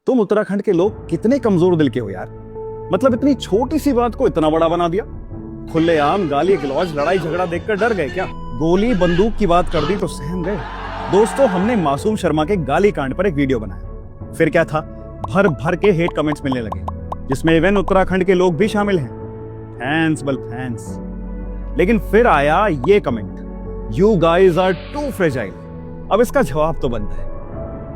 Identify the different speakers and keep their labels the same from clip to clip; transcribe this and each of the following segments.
Speaker 1: तुम उत्तराखंड के लोग कितने कमजोर दिल के हो यार। मतलब इतनी छोटी सी बात को इतना बड़ा बना दिया। खुलेआम गाली गलौज लड़ाई झगड़ा देखकर डर गए क्या? गोली बंदूक की बात कर दी तो सहम गए। दोस्तों, हमने मासूम शर्मा के गाली कांड पर एक वीडियो बनाया। फिर क्या था, भर भर के हेट कमेंट्स मिलने लगे, जिसमें इवन उत्तराखंड के लोग भी शामिल हैं। फैंस बल फैंस। लेकिन फिर आया ये comment, you guys are too fragile. अब इसका जवाब तो बनता है।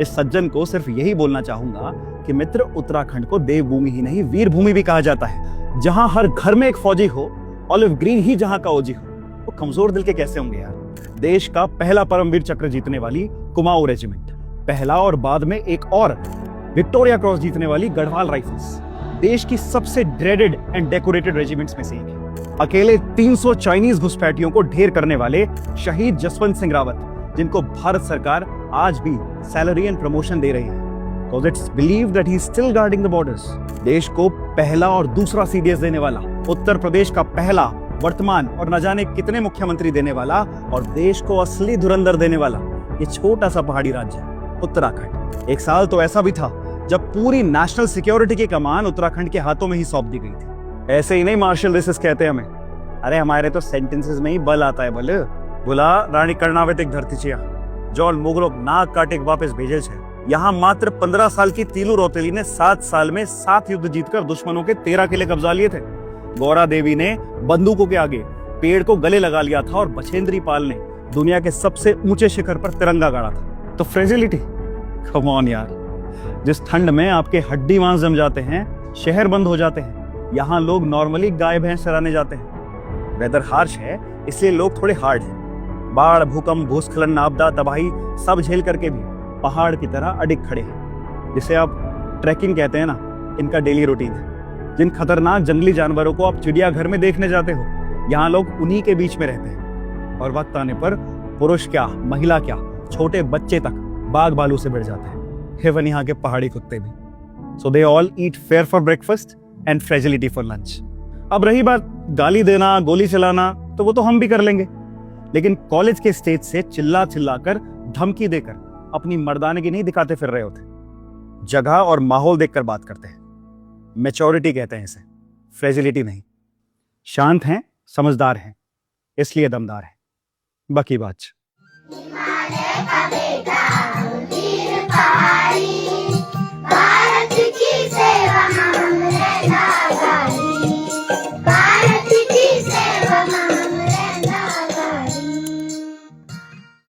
Speaker 1: इस सज्जन को सिर्फ यही बोलना चाहूंगा कि मित्र, उत्तराखंड को देवभूमि ही नहीं वीर भूमि भी कहा जाता है। जहां हर घर में एक फौजी हो, ऑलिव ग्रीन ही जहां का ओजी हो, वो कमजोर दिल के कैसे होंगे यार। देश का पहला परमवीर चक्र जीतने वाली कुमाऊं रेजिमेंट, पहला और बाद में एक और विक्टोरिया क्रॉस जीतने वाली गढ़वाल राइफल्स, देश की सबसे ड्रेडेड एंड डेकोरेटेड रेजिमेंट्स में से एक है। अकेले 300 चाइनीज घुसपैठियों को ढेर करने वाले शहीद जसवंत सिंह रावत, जिनको भारत सरकार आज भी सैलरी एंड प्रमोशन दे रही है, because it's believed that he's still guarding the borders। देश को पहला और दूसरा सीडीएस देने वाला, उत्तर प्रदेश का पहला, वर्तमान और न जाने कितने मुख्यमंत्री देने वाला, और देश को असली धुरंधर देने वाला ये छोटा सा पहाड़ी राज्य है उत्तराखंड। एक साल तो ऐसा भी था जब पूरी नेशनल सिक्योरिटी की कमान उत्तराखंड के हाथों में ही सौंप दी गई थी। ऐसे ही नहीं मार्शल रेसेस कहते हमें। अरे हमारे तो सेंटेंसेस में ही बल आता है। बल बोला रानी कर्णावत एक धरती छिया, जौन मुगलों नाक काटे वापस भेजे छे। यहाँ मात्र 15 साल की तीलू रौतेली ने 7 साल में 7 युद्ध जीतकर दुश्मनों के 13 किले कब्जा लिए थे। गौरा देवी ने बंदूकों के आगे पेड़ को गले लगा लिया था, और बछेंद्री पाल ने दुनिया के सबसे ऊंचे शिखर पर तिरंगा गाड़ा था। तो फ्रेजिलिटी, कम ऑन यार। जिस ठंड में आपके हड्डी मांस जम जाते हैं, शहर बंद हो जाते हैं, यहाँ लोग नॉर्मली गाय भैंस चराने जाते हैं। वेदर हार्श है इसलिए लोग थोड़े हार्ड हैं। बाढ़, भूकंप, भूस्खलन, आपदा, तबाही सब झेल करके भी पहाड़ की तरह अडिग खड़े हैं। जिसे आप ट्रैकिंग कहते हैं ना, इनका डेली रूटीन है। जिन खतरनाक जंगली जानवरों को आप चिड़ियाघर में देखने जाते हो, यहाँ लोग उन्हीं के बीच में रहते हैं। और वक्त आने पर पुरुष क्या, महिला क्या, छोटे बच्चे तक बाघ भालू से भिड़ जाते हैं। हेवन यहाँ के पहाड़ी कुत्ते भी। So they all eat fear for breakfast and fragility for lunch. अब रही बात गाली देना, गोली चलाना, तो वो तो हम भी कर लेंगे। लेकिन कॉलेज के स्टेज से चिल्ला चिल्लाकर, धमकी देकर अपनी मर्दानगी नहीं दिखाते फिर रहे होते। जगह और माहौल देखकर बात करते हैं। मैच्योरिटी कहते हैं इसे, फ्रेजिलिटी नहीं। शांत हैं, समझदार हैं, इसलिए दमदार हैं। बाकी बात